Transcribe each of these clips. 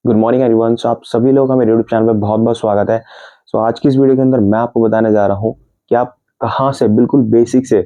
Good morning everyone. सो आप सभी लोग हमें यूट्यूब चैनल पे बहुत बहुत स्वागत है। सो आज की इस वीडियो के अंदर मैं आपको बताने जा रहा हूँ कि आप कहाँ से बिल्कुल बेसिक से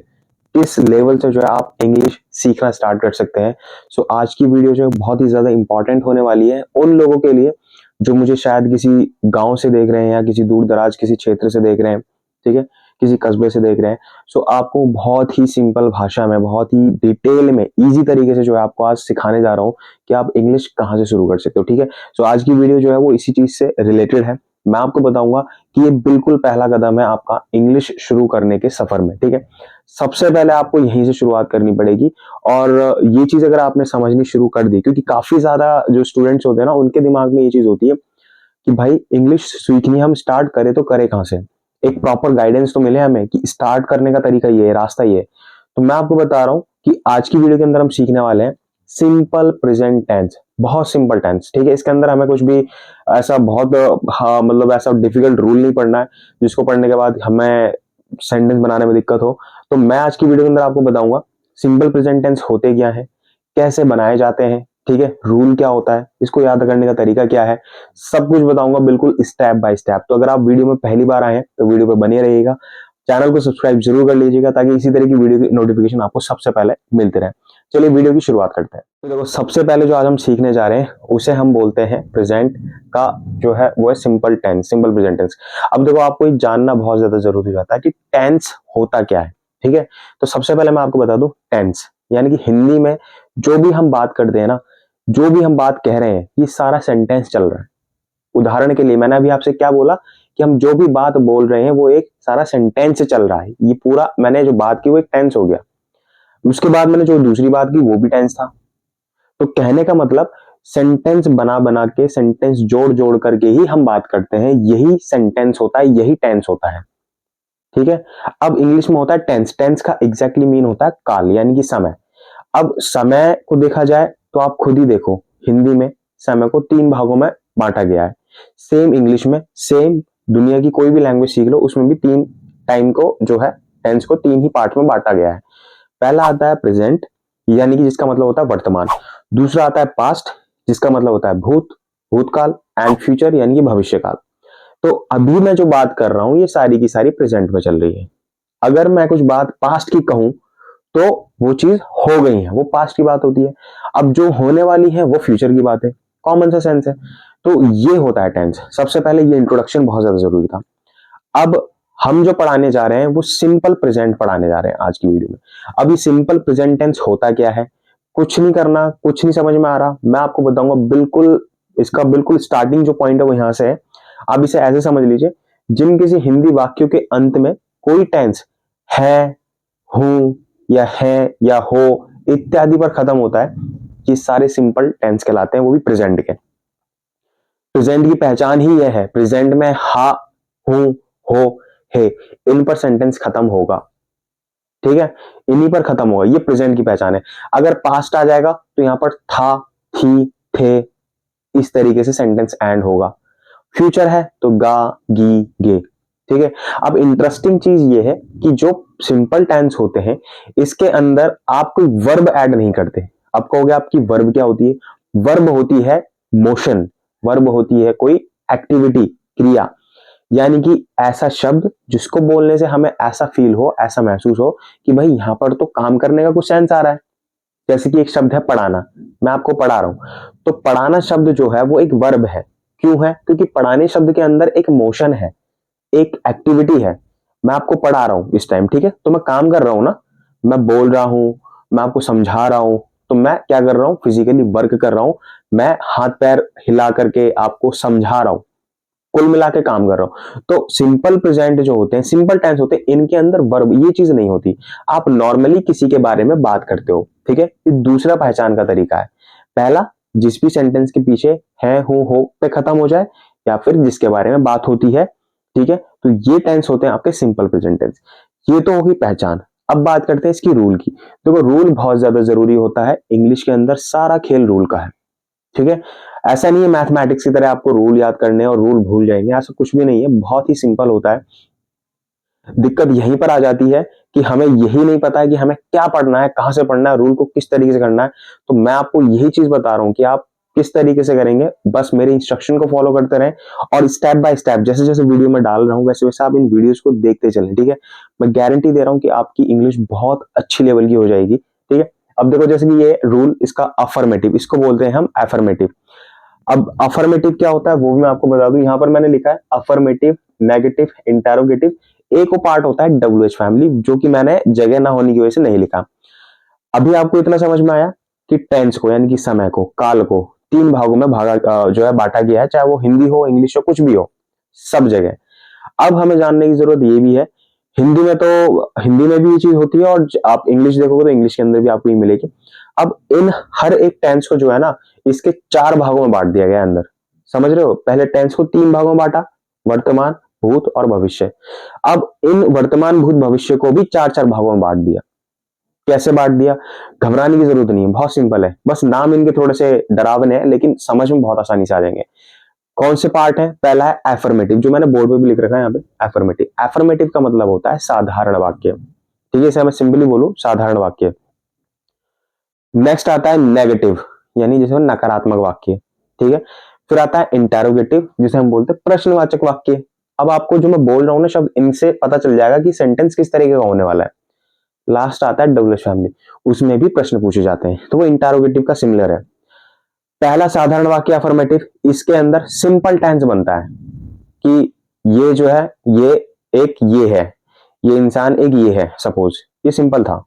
किस लेवल से जो है आप इंग्लिश सीखना स्टार्ट कर सकते हैं। सो आज की वीडियो जो है बहुत ही ज्यादा इंपॉर्टेंट होने वाली है उन लोगों के लिए जो मुझे शायद किसी गांव से देख रहे हैं या किसी दूर दराज किसी क्षेत्र से देख रहे हैं, ठीक है, किसी कस्बे से देख रहे हैं। सो आपको बहुत ही सिंपल भाषा में, बहुत ही डिटेल में, इजी तरीके से जो है आपको आज सिखाने जा रहा हूँ कि आप इंग्लिश कहाँ से शुरू कर सकते हो। ठीक है, सो आज की वीडियो जो है वो इसी चीज से रिलेटेड है। मैं आपको बताऊंगा कि ये बिल्कुल पहला कदम है आपका इंग्लिश शुरू करने के सफर में। ठीक है, सबसे पहले आपको यहीं से शुरुआत करनी पड़ेगी। और ये चीज अगर आपने समझनी शुरू कर दी, क्योंकि काफी ज्यादा जो स्टूडेंट्स होते हैं ना उनके दिमाग में ये चीज होती है कि भाई इंग्लिश सीखनी, हम स्टार्ट करें तो करें कहां से, एक प्रॉपर गाइडेंस तो मिले हमें कि स्टार्ट करने का तरीका ये है, रास्ता ये है। तो मैं आपको बता रहा हूं कि आज की वीडियो के अंदर हम सीखने वाले हैं सिंपल प्रेजेंट टेंस। बहुत सिंपल टेंस, ठीक है। इसके अंदर हमें कुछ भी ऐसा बहुत हाँ मतलब ऐसा डिफिकल्ट रूल नहीं पढ़ना है जिसको पढ़ने के बाद हमें सेंटेंस बनाने में दिक्कत हो। तो मैं आज की वीडियो के अंदर आपको बताऊंगा सिंपल प्रेजेंट टेंस होते क्या है, कैसे बनाए जाते हैं, ठीक है, रूल क्या होता है, इसको याद करने का तरीका क्या है, सब कुछ बताऊंगा बिल्कुल स्टेप बाय स्टेप। तो अगर आप वीडियो में पहली बार आए हैं तो वीडियो पे बने रहिएगा, चैनल को सब्सक्राइब जरूर कर लीजिएगा ताकि इसी तरह की वीडियो की नोटिफिकेशन आपको सबसे पहले मिलते रहे। चलिए वीडियो की शुरुआत करते हैं। तो देखो, सबसे पहले जो आज हम सीखने जा रहे हैं उसे हम बोलते हैं प्रेजेंट का जो है वो है simple tense, simple present tense. अब देखो, आपको ये जानना बहुत ज्यादा जरूरी रहता है कि टेंस होता क्या है। ठीक है, तो सबसे पहले मैं आपको बता दूं, टेंस यानी कि हिंदी में जो भी हम बात करते हैं ना, जो भी हम बात कह रहे हैं, ये सारा सेंटेंस चल रहा है। उदाहरण के लिए मैंने अभी आपसे क्या बोला कि हम जो भी बात बोल रहे हैं वो एक सारा सेंटेंस से चल रहा है। ये पूरा मैंने जो बात की वो एक टेंस हो गया। उसके बाद मैंने जो दूसरी बात की वो भी टेंस था। तो कहने का मतलब सेंटेंस बना बना के, सेंटेंस जोड़ जोड़ करके ही हम बात करते हैं, यही सेंटेंस होता है, यही टेंस होता है। ठीक है, अब इंग्लिश में होता है टेंस। टेंस का एग्जैक्टली मीन होता है काल यानी कि समय। अब समय को देखा जाए तो आप खुद ही देखो, हिंदी में समय को तीन भागों में बांटा गया है। सेम इंग्लिश में, सेम दुनिया की कोई भी लैंग्वेज सीख लो उसमें भी तीन टाइम को जो है, टेंस को तीन ही पार्ट में बांटा गया है। पहला आता है प्रेजेंट यानी कि जिसका मतलब होता है वर्तमान। दूसरा आता है पास्ट जिसका मतलब होता है भूतकाल। एंड फ्यूचर यानी कि भविष्यकाल। तो अभी मैं जो बात कर रहा हूं ये सारी की सारी प्रेजेंट में चल रही है। अगर मैं कुछ बात पास्ट की कहूं तो वो चीज हो गई है, वो पास्ट की बात होती है। अब जो होने वाली है वो फ्यूचर की बात है। कॉमन सा सेंस है। तो ये होता है टेंस। सबसे पहले ये इंट्रोडक्शन बहुत ज्यादा जरूरी था। अब हम जो पढ़ाने जा रहे हैं वो सिंपल प्रेजेंट पढ़ाने जा रहे हैं आज की वीडियो में। अब ये सिंपल प्रेजेंट टेंस होता क्या है, कुछ नहीं करना, कुछ नहीं समझ में आ रहा, मैं आपको बताऊंगा बिल्कुल। इसका बिल्कुल स्टार्टिंग जो पॉइंट है वो यहां से है। आप इसे ऐसे समझ लीजिए, जिन किसी हिंदी वाक्यों के अंत में कोई टेंस है, हूं या है या हो इत्यादि पर खत्म होता है, ये सारे सिंपल टेंस कहलाते हैं, वो भी प्रेजेंट के। प्रेजेंट की पहचान ही यह है, प्रेजेंट में हा, हूं, हो, है, इन पर सेंटेंस खत्म होगा। ठीक है, इन्हीं पर खत्म होगा, ये प्रेजेंट की पहचान है। अगर पास्ट आ जाएगा तो यहां पर था, थी, थे, इस तरीके से सेंटेंस एंड होगा। फ्यूचर है तो गा, गी, गे। ठीक है, अब इंटरेस्टिंग चीज ये है कि जो सिंपल टेंस होते हैं इसके अंदर आप कोई वर्ब ऐड नहीं करते। अब कहोगे आपकी वर्ब क्या होती है? वर्ब होती है मोशन, वर्ब होती है कोई एक्टिविटी, क्रिया। यानी कि ऐसा शब्द जिसको बोलने से हमें ऐसा फील हो, ऐसा महसूस हो कि भाई यहां पर तो काम करने का कुछ सेंस आ रहा है। जैसे कि एक शब्द है पढ़ाना, मैं आपको पढ़ा रहा हूं, तो पढ़ाना शब्द जो है वो एक वर्ब है। क्यों है? क्योंकि पढ़ाने शब्द के अंदर एक मोशन है, एक एक्टिविटी है। मैं आपको पढ़ा रहा हूं इस टाइम, ठीक है, तो मैं काम कर रहा हूं ना, मैं बोल रहा हूं, मैं आपको समझा रहा हूं, तो मैं क्या कर रहा हूं? फिजिकली वर्क कर रहा हूं। मैं हाथ पैर हिला करके आपको समझा रहा हूं, कुल मिला के काम कर रहा हूं। तो सिंपल प्रेजेंट जो होते हैं, सिंपल टेंस होते हैं, इनके अंदर वर्ब ये चीज नहीं होती। आप नॉर्मली किसी के बारे में बात करते हो, ठीक है, ये दूसरा पहचान का तरीका है। पहला, जिस भी सेंटेंस के पीछे है, हूं, हो पे खत्म हो जाए, या फिर जिसके बारे में बात होती है, ठीक है, तो ये टेंस होते हैं आपके सिंपल प्रेजेंट टेंस। ये तो होगी पहचान। अब बात करते हैं इसकी रूल की। देखो, रूल बहुत ज्यादा जरूरी होता है इंग्लिश के अंदर, सारा खेल रूल का है। ठीक है, ऐसा नहीं है मैथमेटिक्स की तरह आपको रूल याद करने और रूल भूल जाएंगे, ऐसा कुछ भी नहीं है, बहुत ही सिंपल होता है। दिक्कत यहीं पर आ जाती है कि हमें यही नहीं पता है कि हमें क्या पढ़ना है, कहां से पढ़ना है, रूल को किस तरीके से करना है। तो मैं आपको यही चीज बता रहा हूं कि आप किस तरीके से करेंगे, बस मेरे इंस्ट्रक्शन को फॉलो करते रहें और स्टेप बाय स्टेप जैसे जैसे वीडियो में डाल रहा हूं वैसे वैसे आप इन वीडियोस को देखते चलें। ठीक है, मैं गारंटी दे रहा हूं कि आपकी इंग्लिश बहुत अच्छी लेवल की हो जाएगी। ठीक है, अब देखो जैसे कि ये रूल, इसका अफर्मेटिव, इसको बोलते हैं हम अफर्मेटिव। अब अफर्मेटिव क्या होता है वो भी मैं आपको बता दूं, यहां पर मैंने लिखा है अफर्मेटिव, नेगेटिव, इंटेरोगेटिव, एक वो पार्ट होता है डब्ल्यूएच फैमिली, जो कि मैंने जगह ना होने की वजह से नहीं लिखा। अभी आपको इतना समझ में आया कि टेंस को यानी कि समय को, काल को तीन भागों में जो है बांटा गया है, चाहे वो हिंदी हो, इंग्लिश हो, कुछ भी हो, सब जगह। अब हमें जानने की जरूरत ये भी है, हिंदी में तो हिंदी में भी ये चीज होती है और आप इंग्लिश देखोगे तो इंग्लिश के अंदर भी आपको ये मिलेगी। अब इन हर एक टेंस को जो है ना, इसके चार भागों में बांट दिया गया है अंदर। समझ रहे हो, पहले टेंस को तीन भागों में बांटा, वर्तमान, भूत और भविष्य। अब इन वर्तमान, भूत, भविष्य को भी चार चार भागों में बांट दिया। कैसे बांट दिया, घबराने की जरूरत नहीं है, बहुत सिंपल है, बस नाम इनके थोड़े से डरावने हैं लेकिन समझ में बहुत आसानी से आ जाएंगे। कौन से पार्ट है, पहला है एफर्मेटिव, जो मैंने बोर्ड पे भी लिख रखा है यहाँ पे, एफर्मेटिव। एफर्मेटिव का मतलब होता है साधारण वाक्य। ठीक है, इसे मैं सिंपली बोलूं, साधारण वाक्य। नेक्स्ट आता है नेगेटिव, यानी जैसे नकारात्मक वाक्य। ठीक है, फिर आता है इंटेरोगेटिव, जिसे हम बोलते हैं प्रश्नवाचक वाक्य। अब आपको जो मैं बोल रहा हूं ना शब्द, इनसे पता चल जाएगा कि सेंटेंस किस तरीके का होने वाला है। लास्ट आता है डब्ल्यूएच फैमिली, उसमें भी प्रश्न पूछे जाते हैं, तो वो इंटेरोगेटिव का सिमिलर है। पहला साधारण वाक्य अफर्मेटिव, इसके अंदर सिंपल टेंस बनता है कि ये जो है, ये एक ये है, ये इंसान एक ये है, सपोज ये सिंपल था।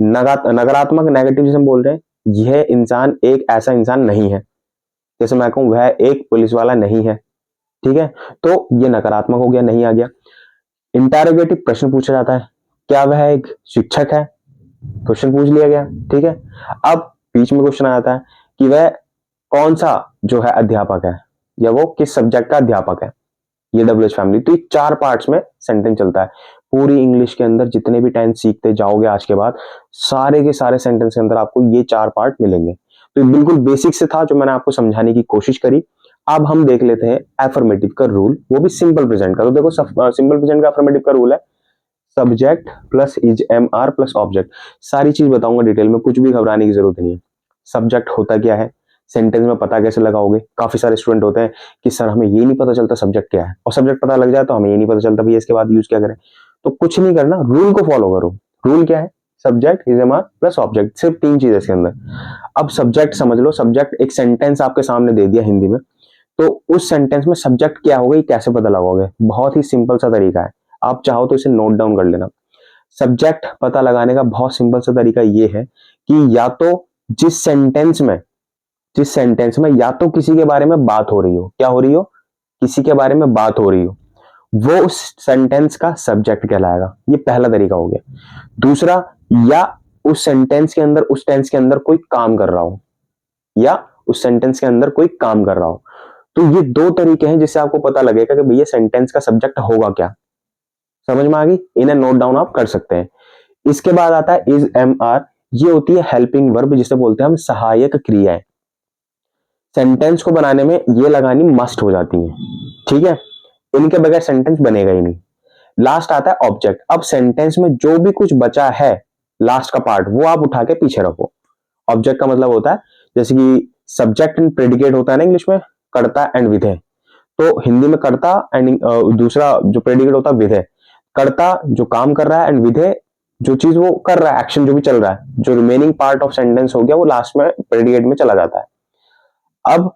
नकारात्मक, नेगेटिव जिसे हम बोल रहे हैं, यह इंसान एक ऐसा इंसान नहीं है, जैसे मैं कहूं वह एक पुलिस वाला नहीं है। ठीक है, तो ये नकारात्मक हो गया, नहीं आ गया। इंटेरोगेटिव, प्रश्न पूछा जाता है, क्या वह एक शिक्षक है, क्वेश्चन पूछ लिया गया। ठीक है, अब बीच में क्वेश्चन आ जाता है कि वह कौन सा जो है अध्यापक है, या वो किस सब्जेक्ट का अध्यापक है, ये डब्ल्यूएच फैमिली। तो ये चार पार्ट्स में सेंटेंस चलता है। पूरी इंग्लिश के अंदर जितने भी टेंस सीखते जाओगे आज के बाद, सारे के सारे सेंटेंस के अंदर आपको ये चार पार्ट मिलेंगे। तो ये बिल्कुल बेसिक से था जो मैंने आपको समझाने की कोशिश करी। अब हम देख लेते हैं एफर्मेटिव का रूल, वो भी सिंपल प्रेजेंट का। तो देखो सिंपल प्रेजेंट का एफर्मेटिव का रूल है subject plus is am are plus object. सारी चीज बताऊंगा डिटेल में, कुछ भी घबराने की जरूरत नहीं है। सब्जेक्ट होता क्या है, सेंटेंस में पता कैसे लगाओगे। काफी सारे स्टूडेंट होते हैं कि सर हमें ये नहीं पता चलता सब्जेक्ट क्या है, और सब्जेक्ट पता लग जाए तो हमें ये नहीं पता चलता भैया इसके बाद यूज क्या करें। तो कुछ नहीं करना, रूल को फॉलो करो। रूल क्या है, subject is am are plus object, सिर्फ तीन चीज है इसके अंदर। अब सब्जेक्ट समझ लो, सब्जेक्ट एक सेंटेंस आपके सामने दे दिया हिंदी में, तो उस सेंटेंस में सब्जेक्ट क्या होगा ये कैसे पता लगाओगे, बहुत ही सिंपल सा तरीका है। आप चाहो तो इसे नोट डाउन कर लेना। सब्जेक्ट पता लगाने का बहुत सिंपल सा तरीका ये है कि या तो जिस सेंटेंस में या तो किसी के बारे में बात हो रही हो, क्या हो रही हो, किसी के बारे में बात हो रही हो, वो उस सेंटेंस का सब्जेक्ट कहलाएगा। ये पहला तरीका हो गया। दूसरा, या उस सेंटेंस के अंदर, उस टेंस के अंदर कोई काम कर रहा हो, या उस सेंटेंस के अंदर कोई काम कर रहा हो। तो ये दो तरीके हैं जिससे आपको पता लगेगा कि भैया सेंटेंस का सब्जेक्ट होगा क्या। समझ में आ गई, इन्हें नोट डाउन आप कर सकते हैं। इसके बाद आता है इज एम आर, ये होती है हेल्पिंग वर्ब, जिसे बोलते हैं हम सहायक क्रियाएं। सेंटेंस को बनाने में ये लगानी मस्ट हो जाती है। ठीक है, इनके बगैर सेंटेंस बनेगा ही नहीं। लास्ट आता है ऑब्जेक्ट। अब सेंटेंस में जो भी कुछ बचा है, लास्ट का पार्ट, वो आप उठा के पीछे रखो। ऑब्जेक्ट का मतलब होता है, जैसे कि सब्जेक्ट एंड प्रेडिकेट होता है ना इंग्लिश में, कर्ता एंड विधेय। तो हिंदी में कर्ता एंड दूसरा जो प्रेडिकेट होता है विधेय। कर्ता जो काम कर रहा है एंड विधेय जो चीज वो कर रहा है, एक्शन जो भी चल रहा है, जो रिमेनिंग पार्ट ऑफ सेंटेंस हो गया वो लास्ट में प्रेडिकेट में चला जाता है। अब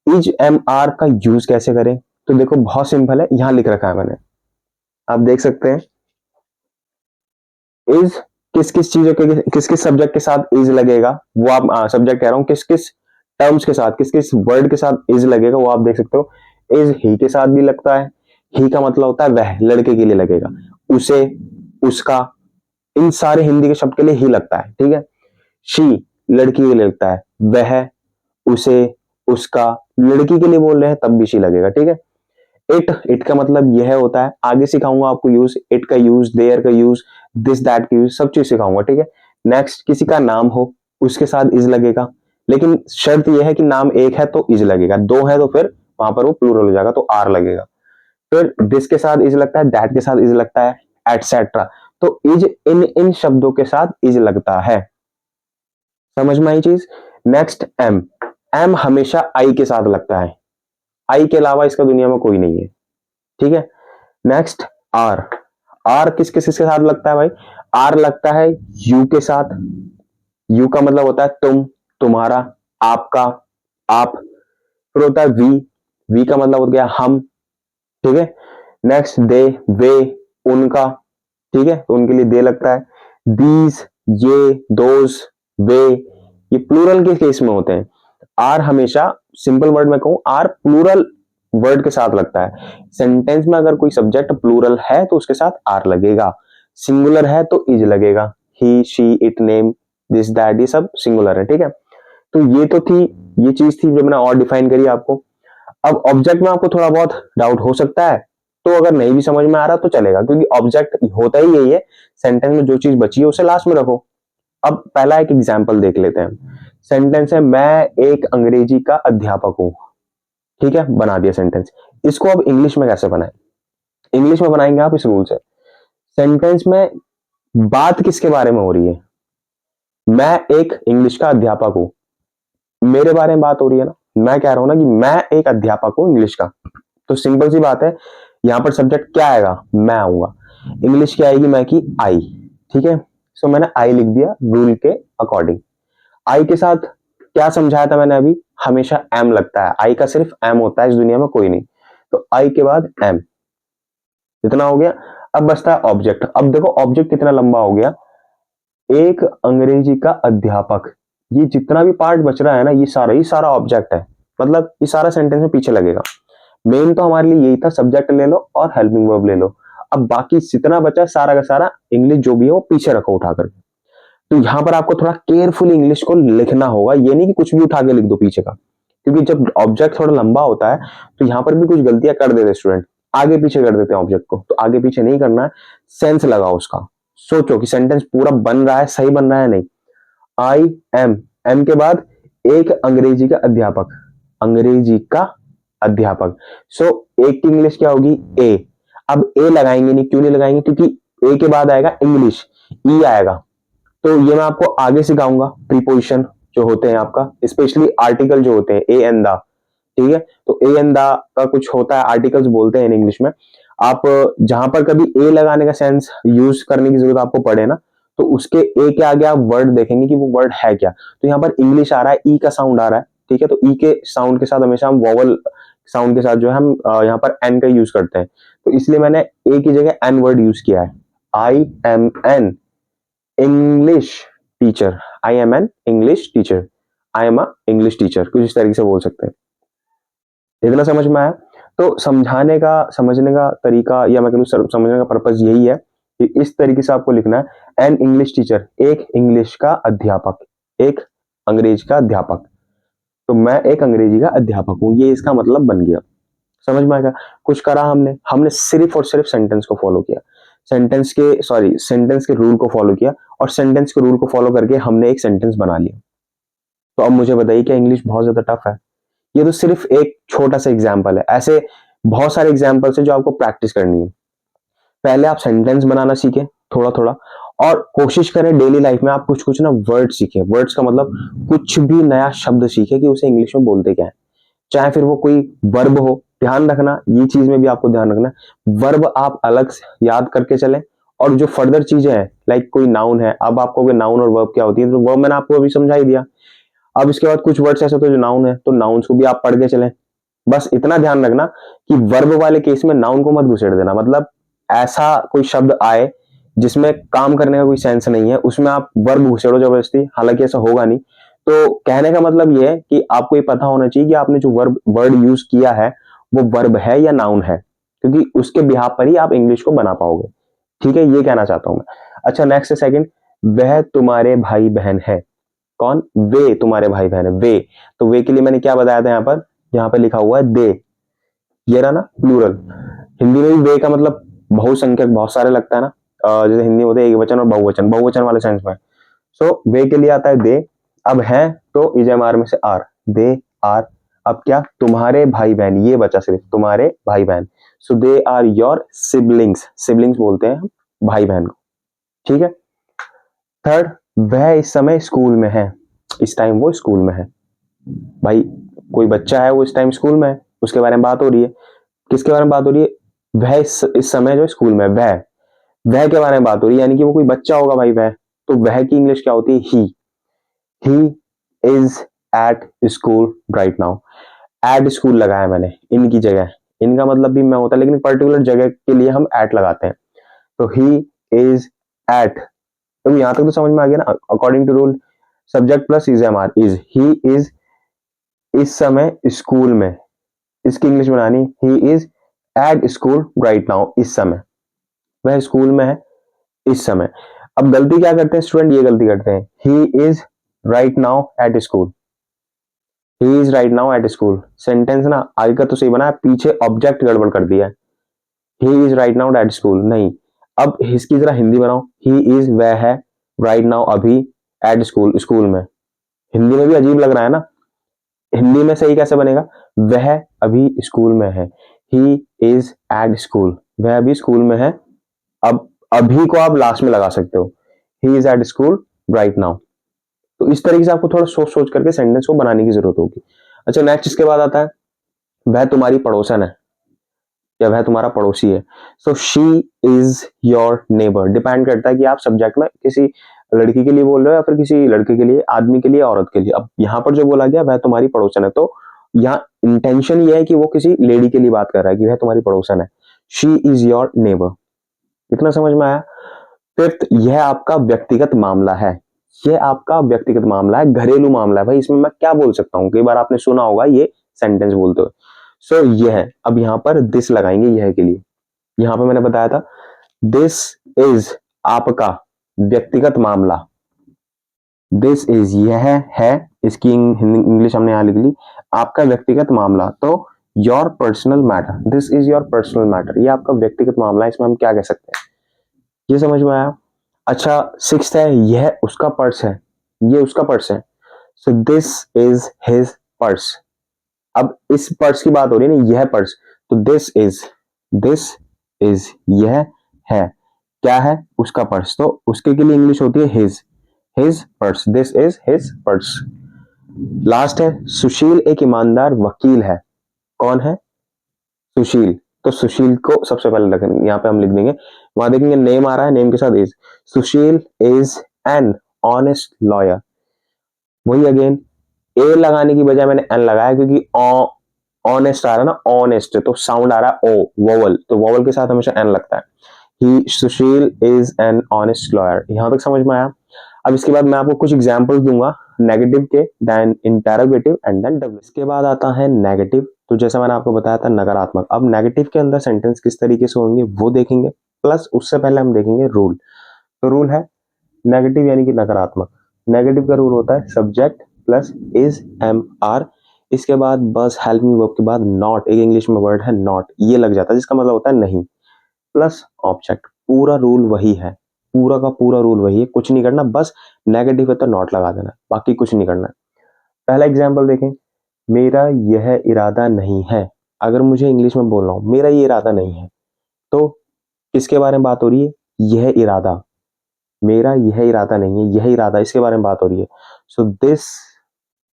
इज एम आर का यूज कैसे करें, तो देखो बहुत सिंपल है, यहां लिख रखा है मैंने, आप देख सकते हैं। इज किस किस चीजों के, किस किस सब्जेक्ट के साथ इज लगेगा, वो आप सब्जेक्ट कह रहा हूं, किस किस टर्म्स के साथ, किस किस वर्ड के साथ इज लगेगा वो आप देख सकते हो। इज ही के साथ भी लगता है, ही का मतलब होता है वह, लड़के के लिए लगेगा। उसे, उसका, इन सारे हिंदी के शब्द के लिए ही लगता है। ठीक है, शी लड़की के लिए लगता है, वह, उसे, उसका, लड़की के लिए बोल रहे हैं तब भी शी लगेगा। ठीक है, इट का मतलब यह होता है, आगे सिखाऊंगा आपको यूज, इट का यूज, देयर का यूज, दिस दैट का यूज, सब चीज सिखाऊंगा। ठीक है, नेक्स्ट, किसी का नाम हो उसके साथ इज लगेगा, लेकिन शर्त यह है कि नाम एक है तो इज लगेगा, दो है तो फिर वहां पर वो प्लूरल हो जाएगा तो आर लगेगा। फिर दिस के साथ इज लगता है, दैट के साथ इज लगता है, एटसेट्रा। तो इज इन इन शब्दों के साथ इज लगता है। समझ में आई चीज। नेक्स्ट एम, एम हमेशा आई के साथ लगता है, आई के अलावा इसका दुनिया में कोई नहीं है, ठीक है। नेक्स्ट आर, आर किस किस के साथ लगता है भाई? आर लगता है यू के साथ, यू का मतलब होता है तुम, तुम्हारा, आपका, आप। फिर होता है वी, वी का मतलब हो गया हम, ठीक है। नेक्स्ट दे, वे, उनका, ठीक है, तो उनके लिए दे लगता है। दीज, ये, दोज, वे, ये प्लूरल के केस में होते हैं। आर हमेशा, सिंपल वर्ड में कहूं, आर प्लूरल वर्ड के साथ लगता है। सेंटेंस में अगर कोई सब्जेक्ट प्लूरल है तो उसके साथ आर लगेगा, सिंगुलर है तो इज लगेगा। He, she, it, name, this, that, ये सब सिंगुलर है, ठीक है। तो ये तो थी, ये चीज थी जो मैंने और डिफाइन करी आपको। अब ऑब्जेक्ट में आपको थोड़ा बहुत डाउट हो सकता है, तो अगर नहीं भी समझ में आ रहा तो चलेगा, क्योंकि ऑब्जेक्ट होता ही यही है, सेंटेंस में जो चीज बची है उसे लास्ट में रखो। अब पहला एक एग्जाम्पल देख लेते हैं। सेंटेंस है, मैं एक अंग्रेजी का अध्यापक हूं, ठीक है, बना दिया सेंटेंस। इसको अब इंग्लिश में कैसे बनाए? इंग्लिश में बनाएंगे आप इस रूल से। सेंटेंस में बात किसके बारे में हो रही है? मैं एक इंग्लिश का अध्यापक हूं, मेरे बारे में बात हो रही है ना। मैं कह रहा हूं ना कि मैं एक अध्यापक हूं इंग्लिश का, तो सिंपल सी बात है, यहां पर सब्जेक्ट क्या आएगा? मैं आऊंगा। इंग्लिश क्या आएगी? मैं की आई, ठीक है। सो मैंने आई लिख दिया रूल के अकॉर्डिंग। आई के साथ क्या समझाया था मैंने अभी? हमेशा एम लगता है, आई का सिर्फ एम होता है, इस दुनिया में कोई नहीं। तो आई के बाद एम, इतना हो गया। अब बचता है ऑब्जेक्ट। अब देखो ऑब्जेक्ट कितना लंबा हो गया, एक अंग्रेजी का अध्यापक, ये जितना भी पार्ट बच रहा है ना, ये सारा ऑब्जेक्ट है, मतलब ये सारा सेंटेंस में पीछे लगेगा। मेन तो हमारे लिए यही था, सब्जेक्ट ले लो और हेल्पिंग वर्ब ले लो। अब बाकी जितना बचा सारा का सारा इंग्लिश जो भी है वो पीछे रखो उठा करके। तो यहां पर आपको थोड़ा केयरफुल इंग्लिश को लिखना होगा, ये नहीं कि कुछ भी उठा के लिख दो पीछे का, क्योंकि जब ऑब्जेक्ट थोड़ा लंबा होता है तो यहां पर भी कुछ गलतियां कर देते स्टूडेंट, आगे पीछे कर देते हैं ऑब्जेक्ट को। तो आगे पीछे नहीं करना है, सेंस लगाओ उसका, सोचो कि सेंटेंस पूरा बन रहा है, सही बन रहा है नहीं। आई एम, एम के बाद एक अंग्रेजी का अध्यापक, अंग्रेजी का अध्यापक। सो एक की इंग्लिश क्या होगी? ए। अब ए लगाएंगे नहीं, क्यों नहीं लगाएंगे? क्योंकि ए के बाद आएगा इंग्लिश, ई आएगा। तो ये मैं आपको आगे सिखाऊंगा, प्रीपोजिशन जो होते हैं आपका, स्पेशली आर्टिकल जो होते हैं, ए एंड द, ठीक है। तो ए एंड द का कुछ होता है, आर्टिकल्स बोलते हैं इंग्लिश में। आप जहां पर कभी ए लगाने का सेंस यूज करने की जरूरत आपको पड़े ना, तो उसके ए के आगे आप वर्ड देखेंगे कि वो वर्ड है क्या। तो यहाँ पर इंग्लिश आ रहा है, ई का साउंड आ रहा है, ठीक है। तो ई के साउंड के साथ हमेशा हम वॉवल साउंड के साथ जो है हम यहाँ पर एन का यूज करते हैं, तो इसलिए मैंने ए की जगह एन वर्ड यूज किया है। I am an English teacher, I am an English teacher, I am a English teacher, कुछ इस तरीके से बोल सकते हैं। इतना समझ में आया? तो समझाने का, समझने का तरीका, या मैं कहूँ समझने का पर्पज यही है कि इस तरीके से आपको लिखना है, एन इंग्लिश टीचर, एक इंग्लिश का अध्यापक, एक अंग्रेज का अध्यापक। तो मैं एक अंग्रेजी का अध्यापक हूं, ये इसका मतलब बन गया। समझ में आएगा? कुछ करा हमने, हमने सिर्फ और सिर्फ सेंटेंस को फॉलो किया, सेंटेंस के रूल को फॉलो किया, और सेंटेंस के रूल को फॉलो करके हमने एक सेंटेंस बना लिया। तो अब मुझे बताइए, क्या इंग्लिश बहुत ज्यादा टफ है? ये तो सिर्फ एक छोटा सा एग्जाम्पल है, ऐसे बहुत सारे एग्जाम्पल्स है जो आपको प्रैक्टिस करनी है। पहले आप सेंटेंस बनाना सीखें थोड़ा थोड़ा, और कोशिश करें डेली लाइफ में आप कुछ कुछ ना वर्ड सीखें। वर्ड्स का मतलब कुछ भी नया शब्द सीखें कि उसे इंग्लिश में बोलते क्या है, चाहे फिर वो कोई वर्ब हो। ध्यान रखना, ये चीज में भी आपको ध्यान रखना, वर्ब आप अलग से याद करके चलें, और जो फर्दर चीजें हैं, लाइक कोई नाउन है, अब आपको नाउन और वर्ब क्या होती है, तो वर्ब मैंने आपको अभी समझा ही दिया। अब इसके बाद कुछ वर्ड्स ऐसे होते हैं जो नाउन है, तो नाउन्स को भी आप पढ़ के चलें। बस इतना ध्यान रखना कि वर्ब वाले केस में नाउन को मत घुसेड़ देना, मतलब ऐसा कोई शब्द आए जिसमें काम करने का कोई सेंस नहीं है, उसमें आप वर्ब घुसेड़ो जबरदस्ती, हालांकि ऐसा होगा नहीं। तो कहने का मतलब यह है कि आपको ये पता होना चाहिए कि आपने जो वर्ड यूज किया है वो वर्ब है या नाउन है, क्योंकि उसके बिहाफ पर ही आप इंग्लिश को बना पाओगे, ठीक है। ये कहना चाहता हूं मैं। अच्छा, नेक्स्ट सेकंड, वह तुम्हारे भाई बहन है। कौन? वे तुम्हारे भाई बहन है, वे। तो वे के लिए मैंने क्या बताया था, यहाँ पर लिखा हुआ है दे, ये रहा ना प्लूरल। हिंदी में भी वे का मतलब बहुसंख्यक, बहुत सारे लगता है ना, जैसे हिंदी में होते हैं एक वचन और बहुवचन, बहुवचन वाले सेंस में। सो वे के लिए आता है दे। अब है तो इजमार में से आर, दे आर। अब क्या? तुम्हारे भाई बहन, ये बचा सिर्फ तुम्हारे भाई बहन। So they are your siblings, siblings बोलते हैं हम भाई बहन को, ठीक है। थर्ड, वह इस समय स्कूल में है, इस टाइम वो स्कूल में है। भाई कोई बच्चा है वो इस टाइम स्कूल में है, उसके बारे में बात हो रही है। किसके बारे में बात हो रही है? वह इस समय जो स्कूल में है, वह के बारे में बात हो रही है, यानी कि वो कोई बच्चा होगा भाई वह। तो वह की इंग्लिश क्या होती है? ही is at school right now. At school लगाया मैंने इनकी जगह, इनका मतलब भी मैं होता है, लेकिन पर्टिकुलर जगह के लिए हम एट लगाते हैं। तो ही इज एट, तो यहां तक तो समझ में आ गया ना। According to rule subject plus is am are is, he is इस समय स्कूल में, इसकी इंग्लिश बनानी he is at school right now, इस समय वह स्कूल में है इस समय। अब गलती क्या करते हैं स्टूडेंट? ये गलती करते हैं, he is right now at school, he is right now at school. Sentence ना आगे का तो सही बना है, पीछे ऑब्जेक्ट गड़बड़ कर दिया है। He is right now at school नहीं। अब इसकी जरा हिंदी बनाओ, ही इज वह है, राइट नाउ अभी, एट स्कूल स्कूल में। हिंदी में भी अजीब लग रहा है ना, हिंदी में सही कैसे बनेगा? वह अभी स्कूल में है, ही इज एट स्कूल, वह अभी स्कूल में है। अब अभी को आप लास्ट में लगा सकते हो, ही is at school right now. तो इस तरीके से आपको थोड़ा सोच सोच करके सेंटेंस को बनाने की जरूरत होगी। अच्छा नेक्स्ट इसके बाद आता है, वह तुम्हारी पड़ोसन है या वह तुम्हारा पड़ोसी है। So she is your neighbour, depend करता है कि आप सब्जेक्ट में किसी लड़की के लिए बोल रहे हो या फिर किसी लड़के के लिए, आदमी के लिए, औरत के लिए। अब यहाँ पर जो बोला गया वह तुम्हारी पड़ोसन है, तो यहाँ इंटेंशन ये है कि वो किसी लेडी के लिए बात कर रहा है कि वह तुम्हारी पड़ोसन है। शी इज योर नेबर, इतना समझ में आया? फिफ्थ, यह आपका व्यक्तिगत मामला है। यह आपका व्यक्तिगत मामला है, घरेलू मामला है। भाई इसमें मैं क्या बोल सकता हूँ, कई बार आपने सुना होगा ये सेंटेंस बोलते हुए। सो यह, अब यहां पर दिस लगाएंगे यह के लिए। यहां पर मैंने बताया था दिस इज आपका व्यक्तिगत मामला, दिस इज यह है, इसकी इंग्लिश हमने यहां लिख ली, आपका व्यक्तिगत मामला। तो your personal matter, this is your personal matter, ये आपका व्यक्तिगत मामला है। इसमें हम क्या कह सकते हैं? ये समझ में आया? अच्छा सिक्स्थ है, यह उसका पर्स है, ये उसका पर्स है। So this is his purse. अब इस पर्स की बात हो रही है ना, यह पर्स, तो दिस इज यह है, क्या है? उसका पर्स। तो उसके के लिए इंग्लिश होती है his purse, this is his purse. Last है, सुशील एक ईमानदार वकील है। कौन है? सुशील। तो सुशील को सबसे पहले रखेंगे, यहाँ पे हम लिख देंगे, वहां देखेंगे नेम आ रहा है, नेम के साथ is, Sushil is an honest lawyer. वही अगेन, ए लगाने की बजाय मैंने एन लगाया, क्योंकि ऑनेस्ट आ रहा है ना, ऑनेस्ट, तो साउंड आ रहा है ओ, वोवल, तो वोवल के साथ हमेशा एन लगता है। ही सुशील इज एन ऑनेस्ट लॉयर, यहां तक समझ में आया? अब इसके बाद मैं आपको कुछ एग्जांपल्स दूंगा नेगेटिव के, then interrogative and then W. इसके बाद आता है नेगेटिव। तो जैसा मैंने आपको बताया था नकारात्मक, अब नेगेटिव के अंदर सेंटेंस किस तरीके से होंगे वो देखेंगे, प्लस उससे पहले हम देखेंगे रूल। तो रूल है नेगेटिव यानी कि नकारात्मक, नेगेटिव का रूल होता है subject plus is am are, इसके बाद बस हेल्प मी वर्ब के बाद नॉट, एक इंग्लिश में वर्ड है नॉट, ये लग जाता है जिसका मतलब होता है नहीं, प्लस ऑब्जेक्ट। पूरा रूल वही है, पूरा का पूरा रूल वही है, कुछ नहीं करना, बस नेगेटिव है तो नॉट लगा देना, बाकी कुछ नहीं करना। पहला एग्जाम्पल देखें, मेरा यह इरादा नहीं है। अगर मुझे इंग्लिश में बोलना हो मेरा ये इरादा नहीं है, तो किसके बारे में बात हो रही है? यह इरादा, मेरा यह इरादा नहीं है, यह इरादा, इसके बारे में बात हो रही है। सो दिस,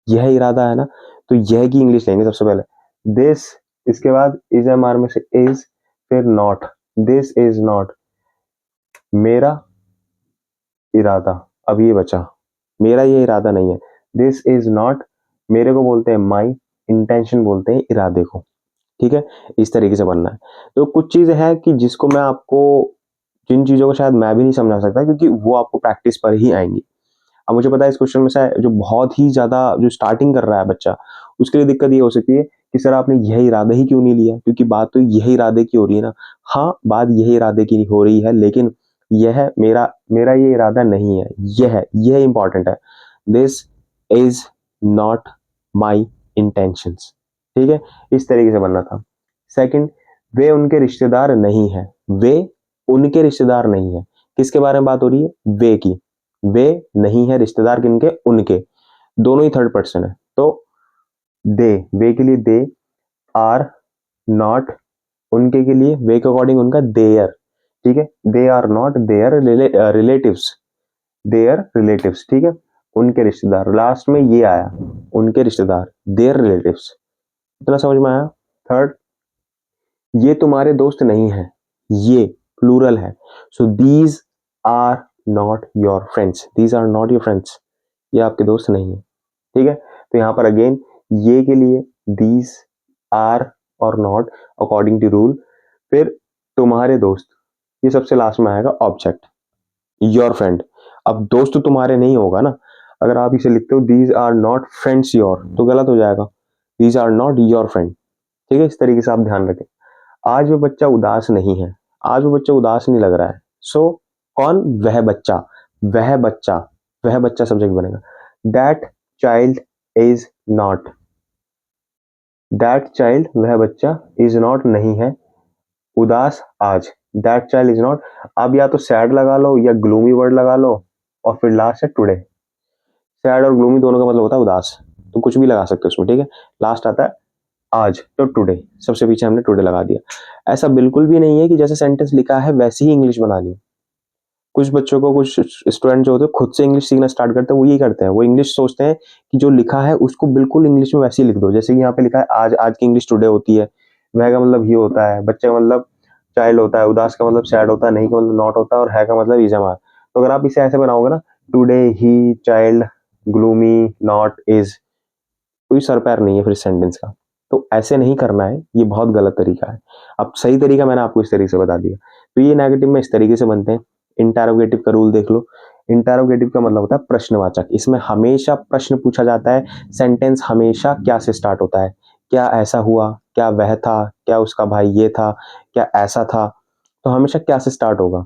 यह इरादा है ना, तो यह की इंग्लिश लेंगे सबसे पहले, दिस, इसके बाद इज एम आर में से इज, फिर नॉट, दिस इज नॉट मेरा इरादा। अब ये बचा, मेरा ये इरादा नहीं है, दिस इज नॉट, मेरे को बोलते हैं माई, इंटेंशन बोलते हैं इरादे को। ठीक है, इस तरीके से बनना है। तो कुछ चीजें हैं कि जिसको मैं आपको, जिन चीजों को शायद मैं भी नहीं समझा सकता, क्योंकि वो आपको प्रैक्टिस पर ही आएंगी। अब मुझे पता है इस क्वेश्चन में से जो बहुत ही ज्यादा जो स्टार्टिंग कर रहा है बच्चा, उसके लिए दिक्कत ये हो सकती है कि सर आपने यह इरादा ही क्यों नहीं लिया, क्योंकि बात तो यह इरादे की हो रही है ना। हाँ बात यह इरादे की हो रही है, लेकिन यह मेरा मेरा ये इरादा नहीं है, यह इंपॉर्टेंट है। This is not my intentions. ठीक है, इस तरीके से बनना था। सेकंड, वे उनके रिश्तेदार नहीं है, वे उनके रिश्तेदार नहीं है, किसके बारे में बात हो रही है? वे की, वे नहीं है रिश्तेदार किनके? उनके, दोनों ही थर्ड पर्सन है। तो दे, वे के लिए दे, आर नॉट, उनके के लिए वे के अकॉर्डिंग उनका देयर। ठीक है, they are not their relatives, their relatives. ठीक है, उनके रिश्तेदार, लास्ट में ये आया उनके रिश्तेदार, देयर रिलेटिव्स। इतना समझ में आया। थर्ड, ये तुम्हारे दोस्त नहीं है, ये प्लूरल है, so these are not your friends, these are not your friends, ये आपके दोस्त नहीं है। ठीक है, तो यहां पर अगेन ये के लिए दीज आर और नॉट अकॉर्डिंग टू रूल। फिर तुम्हारे दोस्त, ये सबसे लास्ट में आएगा ऑब्जेक्ट, योर फ्रेंड। अब दोस्त तो तुम्हारे नहीं होगा ना, अगर आप इसे लिखते हो these are not friends your, तो गलत हो जाएगा, these are not your friend. ठीक है, इस तरीके से आप ध्यान रखें। आज वो बच्चा उदास नहीं है, आज वो बच्चा उदास नहीं लग रहा है, सो कौन, वह बच्चा, वह बच्चा, वह बच्चा सब्जेक्ट बनेगा। That child is not, that child वह बच्चा, इज नॉट नहीं है, उदास आज, दैट चाइल्ड इज नॉट। अब या तो सैड लगा लो या ग्लूमी वर्ड लगा लो, और फिर लास्ट है टुडे। सैड और ग्लूमी दोनों का मतलब होता है उदास, तो कुछ भी लगा सकते हो उसमें। ठीक है, लास्ट आता है आज, तो टुडे, सबसे पीछे हमने टुडे लगा दिया। ऐसा बिल्कुल भी नहीं है कि जैसे सेंटेंस लिखा है वैसे ही इंग्लिश बनानी है। कुछ बच्चों को, कुछ स्टूडेंट जो होते हैं खुद से इंग्लिश सीखना स्टार्ट करते हैं, वो यही करते हैं, वो इंग्लिश सोचते हैं कि जो लिखा है उसको बिल्कुल इंग्लिश में वैसे ही लिख दो। जैसे कि यहाँ पे लिखा है आज, आज की इंग्लिश टुडे होती है, वह का मतलब ही होता है, बच्चे का मतलब चाइल्ड होता है, उदास का मतलब सैड होता है, नहीं का मतलब नॉट होता है, और है का मतलब इज एम आर। तो अगर आप इसे ऐसे बनाओगे ना, today he child gloomy not is, कोई सर पैर नहीं है फिर सेंटेंस का। तो ऐसे नहीं करना है, ये बहुत गलत तरीका है। अब सही तरीका मैंने आपको इस तरीके से बता दिया। तो ये नेगेटिव में इस तरीके से बनते हैं। इंटरोगेटिव का रूल देख लो। इंटरोगेटिव का मतलब होता है प्रश्नवाचक, इसमें हमेशा प्रश्न पूछा जाता है। सेंटेंस हमेशा क्या से स्टार्ट होता है, क्या ऐसा हुआ, क्या वह था, क्या उसका भाई ये था, क्या ऐसा था, तो हमेशा क्या से स्टार्ट होगा।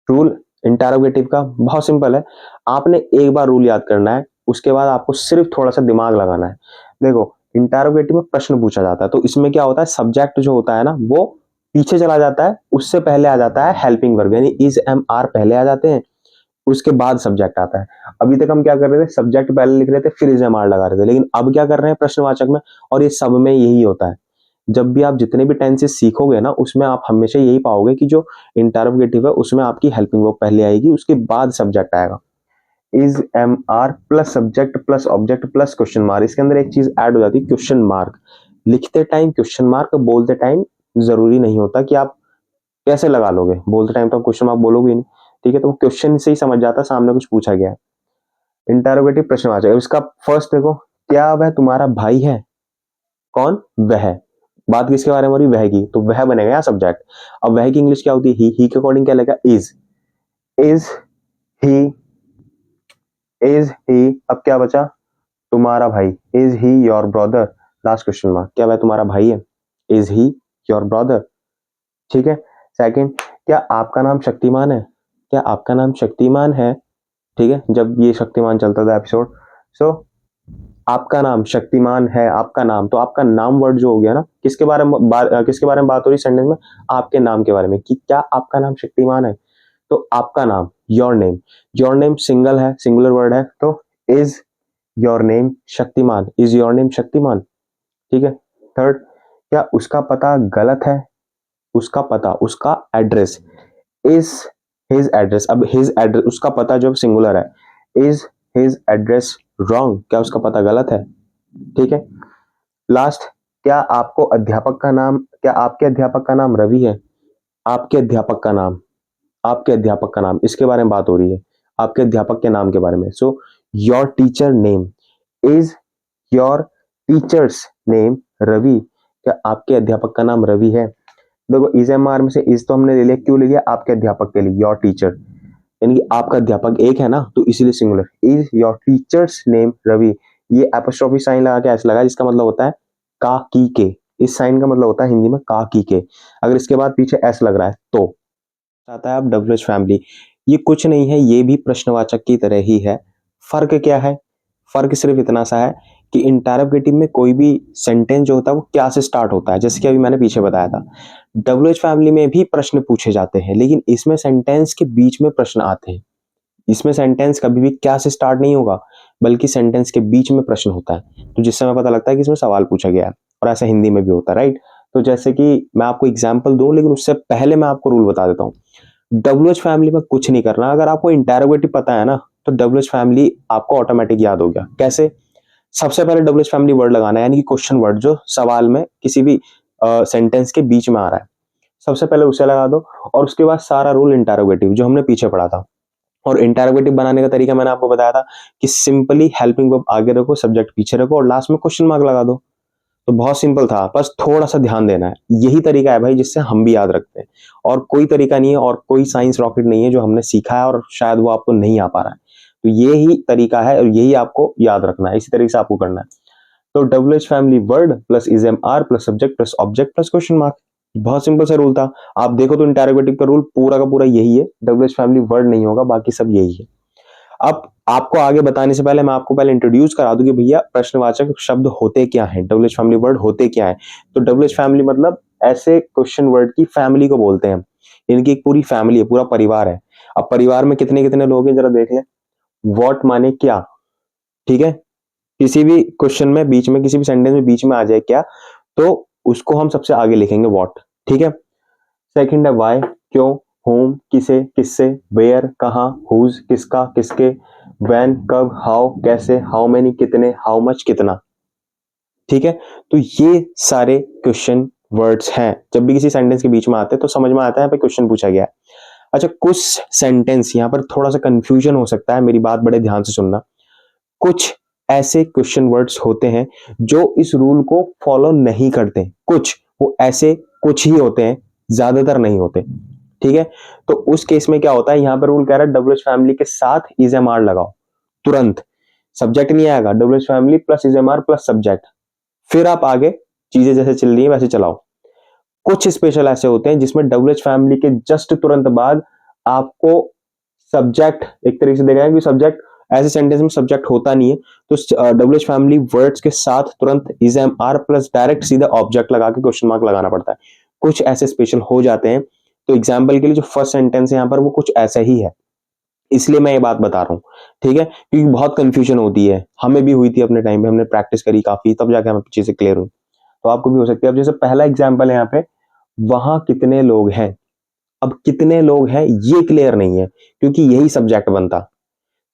रूल इंटरोगेटिव का बहुत सिंपल है, आपने एक बार रूल याद करना है, उसके बाद आपको सिर्फ थोड़ा सा दिमाग लगाना है। देखो, इंटरोगेटिव में प्रश्न पूछा जाता है, तो इसमें क्या होता है, सब्जेक्ट जो होता है ना वो पीछे चला जाता है, उससे पहले आ जाता है हेल्पिंग वर्ब, यानी इज एम आर पहले आ जाते हैं, उसके बाद सब्जेक्ट आता है। अभी तक हम क्या कर रहे थे, सब्जेक्ट पहले लिख रहे थे फिर इज एम आर लगा रहे थे, लेकिन अब क्या कर रहे हैं प्रश्नवाचक में, और ये सब में यही होता है। जब भी आप जितने भी टेंसेस सीखोगे ना, उसमें आप हमेशा यही पाओगे कि जो इंटरोगेटिव है उसमें आपकी हेल्पिंग वर्ब पहले आएगी, उसके बाद सब्जेक्ट आएगा। Is am are plus subject plus object plus question mark, इसके अंदर एक चीज ऐड हो जाती है, क्वेश्चन मार्क। लिखते टाइम क्वेश्चन मार्क, बोलते टाइम जरूरी नहीं होता कि आप कैसे लगा लोगे, बोलते टाइम तो आप क्वेश्चन मार्क बोलोगे ही नहीं। ठीक है, तो क्वेश्चन से ही समझ जाता है सामने कुछ पूछा गया है। इंटरोगेटिव प्रश्नवाचक, इसका फर्स्ट देखो, क्या वह तुम्हारा भाई है, कौन, वह, बात किसके बारे में हो रही, वह की, तो वह बनेगा यहाँ सब्जेक्ट। अब वह की इंग्लिश क्या होती है, ही के अकॉर्डिंग क्या लगेगा, इज ही, इज ही। अब क्या बचा, तुम्हारा भाई, is he your brother, last question mark, क्या वह तुम्हारा भाई है, इज ही योर ब्रदर। ठीक है, सेकंड, क्या आपका नाम शक्तिमान है, क्या आपका नाम शक्तिमान है। ठीक है, जब ये शक्तिमान चलता था एपिसोड, सो आपका नाम शक्तिमान है, आपका नाम, तो आपका नाम वर्ड जो हो गया ना, किसके बारे में किसके बारे में बात हो रही सेंटेंस में, आपके नाम के बारे में, कि क्या आपका नाम शक्तिमान है। तो आपका नाम, your name, your name single है, सिंगुलर वर्ड है, तो is your name Shaktimaan, is your name Shaktimaan. ठीक है, थर्ड, क्या उसका पता गलत है, उसका पता, उसका एड्रेस, इज हिज एड्रेस। अब हिज एड्रेस, उसका पता जो सिंगुलर है, इज हिज एड्रेस रॉन्ग, क्या उसका पता गलत है। ठीक है, लास्ट, क्या आपको अध्यापक का नाम, क्या आपके अध्यापक का नाम रवि है, आपके अध्यापक का नाम, आपके अध्यापक का नाम, इसके बारे में बात हो रही है, आपके अध्यापक के नाम के बारे में। So your teacher name, is your teacher's name Ravi, क्या आपके अध्यापक का नाम रवि है। देखो, इज एम आर में से इज तो हमने ले लिया, क्यों ले लिया, आपके अध्यापक के लिए, योर टीचर, यानी कि आपका अध्यापक एक है ना, तो इसीलिए singular, is your teacher's name Ravi. ये एपोस्ट्रोफी साइन लगा के ऐसे लगा, जिसका मतलब होता है का की के, इस साइन का मतलब होता है हिंदी में का की के। अगर इसके बाद पीछे एस लग रहा है तो आता है आप डब्ल्यूएच फैमिली। ये कुछ नहीं है, ये भी प्रश्नवाचक की तरह ही है। फर्क क्या है, फर्क सिर्फ इतना सा है कि इंटरोगेटिव में कोई भी सेंटेंस जो होता है वो क्या से स्टार्ट होता है, जैसे कि अभी मैंने पीछे बताया था। डब्ल्यूएच फैमिली में भी प्रश्न पूछे जाते हैं, लेकिन इसमें सेंटेंस के बीच में प्रश्न आते हैं। इसमें सेंटेंस कभी भी क्या से स्टार्ट नहीं होगा, बल्कि सेंटेंस के बीच में प्रश्न होता है, तो जिससे हमें पता लगता है कि इसमें सवाल पूछा गया है। और ऐसा हिंदी में भी होता है, राइट। तो जैसे कि मैं आपको एग्जाम्पल दूं, लेकिन उससे पहले मैं आपको रूल बता देता हूँ। डब्ल्यूएच फैमिली में कुछ नहीं करना, अगर आपको इंटरोगेटिव पता है ना, तो डब्ल्यूएच फैमिली आपको ऑटोमेटिक याद हो गया। कैसे? सबसे पहले डब्ल्यूएच फैमिली वर्ड लगाना है, यानी कि क्वेश्चन वर्ड जो सवाल में किसी भी सेंटेंस के बीच में आ रहा है, सबसे पहले उसे लगा दो। और उसके बाद सारा रूल इंटरोगेटिव जो हमने पीछे पढ़ा था। और इंटरोगेटिव बनाने का तरीका मैंने आपको बताया था कि सिंपली हेल्पिंग वर्ब आगे रखो, सब्जेक्ट पीछे रखो और लास्ट में क्वेश्चन मार्क लगा दो। तो बहुत सिंपल था, बस थोड़ा सा ध्यान देना है। यही तरीका है भाई जिससे हम भी याद रखते हैं, और कोई तरीका नहीं है और कोई साइंस रॉकेट नहीं है जो हमने सीखा है और शायद वो आपको नहीं आ पा रहा है। तो ये ही तरीका है और यही आपको याद रखना है, इसी तरीके से आपको करना है। तो WH family word plus is am are plus subject plus object plus question mark. बहुत सिंपल सा रूल था। आप देखो तो इंटरोगेटिव का रूल पूरा का पूरा यही है, डब्ल्यूएच फैमिली वर्ड नहीं होगा, बाकी सब यही है। अब आपको आगे बताने से पहले मैं आपको पहले इंट्रोड्यूस करा दूं कि भैया प्रश्नवाचक शब्द होते क्या हैं, डब्ल्यूएच फैमिली वर्ड होते क्या है। तो डब्ल्यूएच फैमिली मतलब ऐसे क्वेश्चन वर्ड की फैमिली को बोलते हैं। इनकी एक पूरी फैमिली है, पूरा परिवार है। अब परिवार में कितने कितने लोग हैं जरा देख लें। व्हाट माने क्या, ठीक है। किसी भी क्वेश्चन में बीच में, किसी भी सेंटेंस में बीच में आ जाए क्या, तो उसको हम सबसे आगे लिखेंगे व्हाट, ठीक है। सेकंड है व्हाई, क्यों, होम, किसे, किससे, वेयर, कहां, हुज, किसका, किसके, व्हेन, कब, हाउ, कैसे, हाउ मेनी, कितने, हाउ मच, कितना, ठीक है। तो ये सारे क्वेश्चन वर्ड्स हैं, जब भी किसी सेंटेंस के बीच में आते हैं तो समझ में आता है पे क्वेश्चन पूछा गया है। अच्छा, कुछ सेंटेंस यहां पर थोड़ा सा कंफ्यूजन हो सकता है, मेरी बात बड़े ध्यान से सुनना। कुछ ऐसे क्वेश्चन वर्ड्स होते हैं जो इस रूल को फॉलो नहीं करते, कुछ वो ऐसे कुछ ही होते हैं, ज्यादातर नहीं होते, ठीक है। तो उस केस में क्या होता है, यहां पर रूल कह रहा है डब्ल्यूएच फैमिली के साथ इज एम आर लगाओ तुरंत। सब्जेक्ट नहीं आएगा, WH family plus is am are plus subject, फिर आप आगे चीजें जैसे चल रही है वैसे चलाओ। कुछ स्पेशल ऐसे होते हैं जिसमें डब्ल्यूएच फैमिली के जस्ट तुरंत बाद आपको सब्जेक्ट, एक तरीके से देखा है कि सब्जेक्ट, ऐसे सेंटेंस में सब्जेक्ट होता नहीं है, तो डब्ल्यूएच फैमिली वर्ड्स के साथ तुरंत is am are plus direct सीधा ऑब्जेक्ट लगा के क्वेश्चन मार्क लगाना पड़ता है। कुछ ऐसे स्पेशल हो जाते हैं। तो एग्जाम्पल के लिए जो फर्स्ट सेंटेंस है यहाँ पर वो कुछ ऐसा ही है, इसलिए मैं ये बात बता रहा हूँ, ठीक है। क्योंकि बहुत कंफ्यूजन होती है, हमें भी हुई थी अपने टाइम में, हमने प्रैक्टिस करी काफी, तब जाके हमें चीजें क्लियर हुई। तो आपको भी हो सकती है। अब जैसे पहला एग्जाम्पल है यहाँ पे, वहां कितने लोग हैं। अब कितने लोग हैं ये क्लियर नहीं है, क्योंकि यही सब्जेक्ट बनता,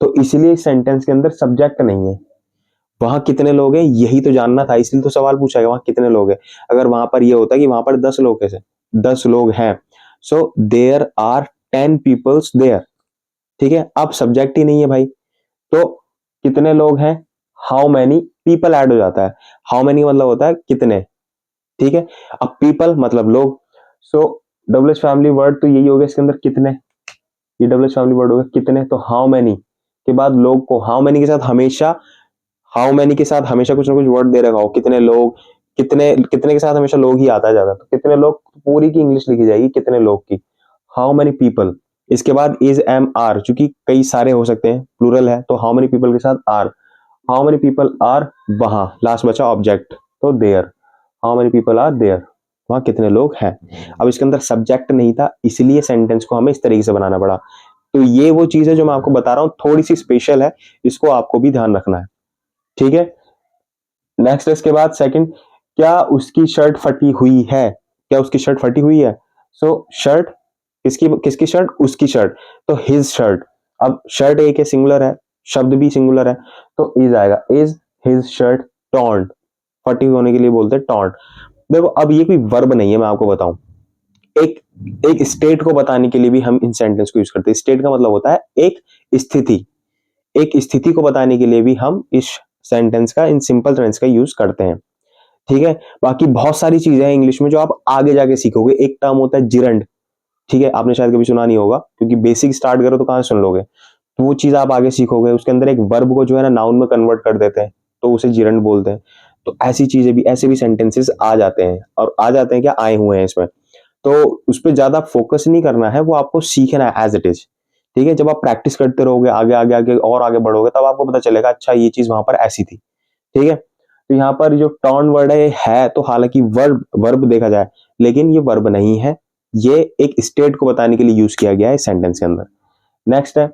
तो इसलिए सेंटेंस के अंदर सब्जेक्ट नहीं है। वहां कितने लोग हैं यही तो जानना था, इसलिए तो सवाल पूछा गया वहां कितने लोग हैं। अगर वहां पर ये होता कि वहां पर 10 लोग कैसे, 10 लोग हैं, so there are 10 peoples there, ठीक है। अब सब्जेक्ट ही नहीं है भाई, तो कितने लोग हैं, हाउ मैनी पीपल ऐड हो जाता है। हाउ मैनी मतलब होता है कितने, ठीक है। अब पीपल मतलब लोग, सो डब्ल्यूएच फैमिली वर्ड तो यही हो गया इसके अंदर कितने, ये डब्ल्यूएच फैमिली वर्ड हो गया कितने। तो हाउ मैनी के बाद लोग को, हाउ मैनी के साथ हमेशा, हाउ मैनी के साथ हमेशा कुछ ना कुछ वर्ड दे रखा हो, कितने लोग, कितने, कितने के साथ हमेशा लोग ही आता है ज्यादा, तो कितने लोग पूरी की इंग्लिश लिखी जाएगी कितने लोग की, हाउ मैनी पीपल। इसके बाद इज एम आर, चूंकि कई सारे हो सकते हैं, प्लूरल है, तो हाउ मैनी पीपल के साथ are, how many people are, वहां लास्ट बचा ऑब्जेक्ट, तो there, how many people are there, वहां कितने लोग हैं। अब इसके अंदर सब्जेक्ट नहीं था, इसलिए सेंटेंस को हमें इस तरीके से बनाना पड़ा। तो ये वो चीज है जो मैं आपको बता रहा हूं, थोड़ी सी स्पेशल है, इसको आपको भी ध्यान रखना है, ठीक है। नेक्स्ट इसके बाद सेकंड, क्या उसकी शर्ट फटी हुई है, क्या उसकी शर्ट फटी हुई है। सो शर्ट, किसकी किसकी शर्ट, उसकी शर्ट, तो हिज शर्ट। अब शर्ट एक है, सिंगुलर है, शब्द भी सिंगुलर है, तो इज आएगा, इज हिज शर्ट टॉर्न, फटी होने के लिए बोलते हैं टॉर्न। देखो अब ये कोई वर्ब नहीं है, मैं आपको बताऊं, एक एक स्टेट को बताने के लिए भी हम इन सेंटेंस को यूज करते हैं। स्टेट का मतलब होता है एक स्थिति, एक स्थिति को बताने के लिए भी हम इस सेंटेंस का, इन सिंपल टेंस का यूज करते हैं, ठीक है। बाकी बहुत सारी चीजें हैं इंग्लिश में जो आप आगे जाके सीखोगे। एक टर्म होता है जिरंड, ठीक है, आपने शायद कभी सुना नहीं होगा, क्योंकि बेसिक स्टार्ट करो तो कहां सुन लोगे, तो वो चीज आप आगे सीखोगे। उसके अंदर एक वर्ब को जो है ना नाउन में कन्वर्ट कर देते हैं, तो उसे जिरंड बोलते हैं। तो ऐसी चीजें भी, ऐसे भी सेंटेंसेस आ जाते हैं, और आ जाते हैं क्या, आए हुए हैं इसमें। तो उस पर ज्यादा फोकस नहीं करना है, वो आपको सीखना है एज इट इज, ठीक है। जब आप प्रैक्टिस करते रहोगे, आगे आगे आगे और आगे बढ़ोगे, तब आपको पता चलेगा अच्छा ये चीज वहां पर ऐसी थी, ठीक है। तो यहाँ पर जो टर्न वर्ड है तो हालांकि वर्ब, वर्ब देखा जाए, लेकिन ये वर्ब नहीं है, ये एक स्टेट को बताने के लिए यूज किया गया है सेंटेंस के अंदर। नेक्स्ट है,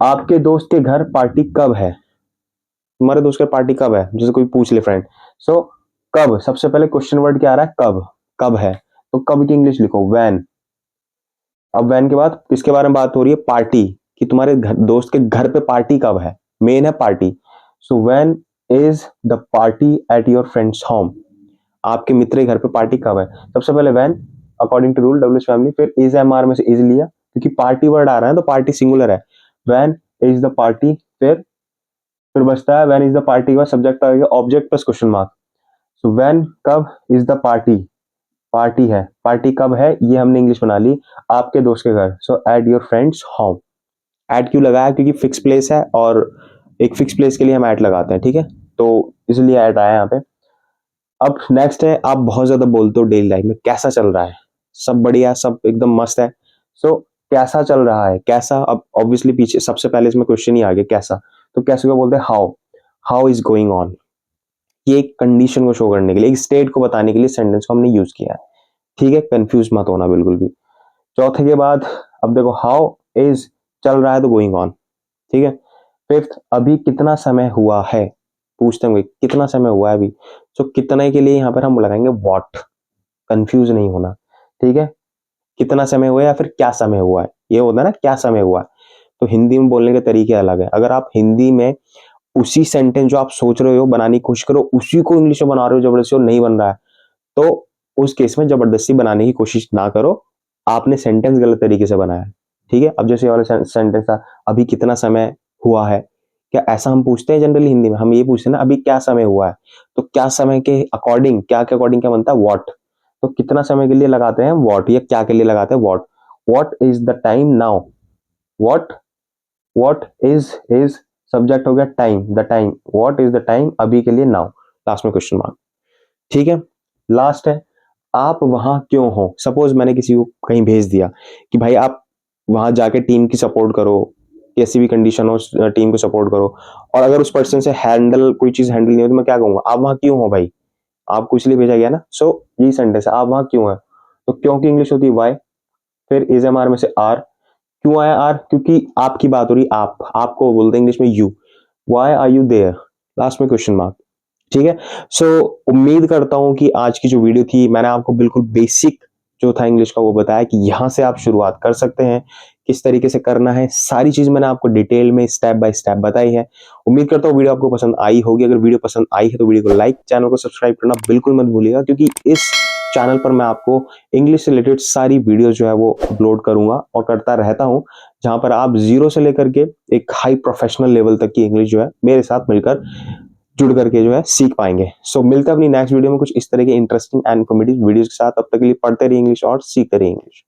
आपके दोस्त के घर पार्टी कब है, तुम्हारे दोस्त का पार्टी कब है, जैसे कोई पूछ ले फ्रेंड। सो कब, सबसे पहले क्वेश्चन वर्ड क्या आ रहा है, कब, कब है, तो कब की इंग्लिश लिखो व्हेन। अब व्हेन के बाद किसके बारे में बात हो रही है, पार्टी कि तुम्हारे दोस्त के घर पे पार्टी कब है, मेन है party. So when is the party at your friends home, आपके मित्र के घर पे पार्टी कब है। सबसे पहले when according to rule WH family, फिर इज एमआर में से इज लिया क्योंकि पार्टी वर्ड आ रहा है तो पार्टी सिंगुलर है। व्हेन इज द पार्टी, फिर बचता है व्हेन इज द पार्टी का सब्जेक्ट आ गया object plus question mark. So when कब इज द पार्टी, पार्टी है, पार्टी कब है ये हमने इंग्लिश बना ली, आपके दोस्त के घर। So at your friends home. At क्यों लगाया, क्योंकि फिक्स प्लेस है और एक फिक्स प्लेस के लिए हम एट लगाते हैं, ठीक है, तो इसलिए एट आया यहाँ पे। अब नेक्स्ट है, आप बहुत ज्यादा बोलते हो डेली लाइफ में कैसा चल रहा है, सब बढ़िया, सब एकदम मस्त है। सो कैसा चल रहा है, कैसा, अब ऑब्वियसली पीछे सबसे पहले इसमें क्वेश्चन ही आ गया कैसा, तो कैसे को बोलते हैं how, how is going on. ये एक कंडीशन को शो करने के लिए, एक स्टेट को बताने के लिए सेंटेंस को हमने यूज किया है, ठीक है, कंफ्यूज मत होना बिल्कुल भी। चौथे के बाद अब देखो हाउ इज चल रहा है तो गोइंग ऑन, ठीक है। फिफ्थ, अभी कितना समय हुआ है, पूछते होंगे कितना समय हुआ है अभी, तो कितने के लिए यहाँ पर हम लगाएंगे व्हाट, कंफ्यूज नहीं होना, ठीक है। कितना समय हुआ है या फिर क्या समय हुआ है, ये होता है ना क्या समय हुआ है, तो हिंदी में बोलने के तरीके अलग है। अगर आप हिंदी में उसी सेंटेंस जो आप सोच रहे हो बनाने की कोशिश करो, उसी को इंग्लिश में बना रहे हो जबरदस्ती और नहीं बन रहा है, तो उस केस में जबरदस्ती बनाने की कोशिश ना करो, आपने सेंटेंस गलत तरीके से बनाया है, ठीक है। अब जैसे ये वाला सेंटेंस था, अभी कितना समय हुआ है, क्या ऐसा हम पूछते हैं जनरली हिंदी में, हम ये पूछते हैं ना अभी क्या समय हुआ है, तो क्या समय के अकॉर्डिंग, क्या के अकॉर्डिंग क्या बनता है व्हाट, तो कितना समय के लिए लगाते हैं व्हाट, या क्या के लिए लगाते हैं what. What is the time now, what, what is subject हो गया time, the time, what is the time अभी के लिए नाउ, लास्ट में क्वेश्चन मार्क, ठीक है। लास्ट है, आप वहां क्यों हो। सपोज मैंने किसी को कहीं भेज दिया कि भाई आप वहां जाके टीम की सपोर्ट करो, कैसी भी कंडीशन हो टीम को सपोर्ट करो, और अगर उस पर्सन से हैंडल कोई चीज हैंडल नहीं हो तो मैं क्या कहूंगा, आप वहां क्यों हो भाई, आपको इसलिए भेजा गया ना। सो यही सेंटेंस है, आप वहां क्यों है, तो क्यों की इंग्लिश होती है वाई, फिर इज एम आर में से आर, क्यों आया आर, क्योंकि आपकी बात हो रही, आप, आपको बोलते हैं इंग्लिश में you, why are you there, last में क्वेश्चन मार्क, ठीक है। सो उम्मीद करता हूं कि आज की जो वीडियो थी मैंने आपको बिल्कुल बेसिक जो था इंग्लिश का वो बताया कि यहां से आप शुरुआत कर सकते हैं, किस तरीके से करना है, सारी चीज मैंने आपको डिटेल में स्टेप बाय स्टेप बताई है। उम्मीद करता हूँ वीडियो आपको पसंद आई होगी। अगर वीडियो पसंद आई है तो वीडियो को लाइक, चैनल को सब्सक्राइब करना बिल्कुल मत भूलिएगा, क्योंकि इस चैनल पर मैं आपको इंग्लिश से रिलेटेड सारी वीडियो जो है वो अपलोड करूंगा और करता रहता हूं, जहां पर आप जीरो से लेकर के एक हाई प्रोफेशनल लेवल तक की इंग्लिश जो है मेरे साथ मिलकर जुड़ करके जो है सीख पाएंगे। सो मिलते हैं अपनी नेक्स्ट वीडियो में कुछ इस तरह के इंटरेस्टिंग एंड इन्फॉर्मेटिव वीडियोस के साथ। तब तक के लिए पढ़ते रहिए इंग्लिश और सीखते रहिए इंग्लिश।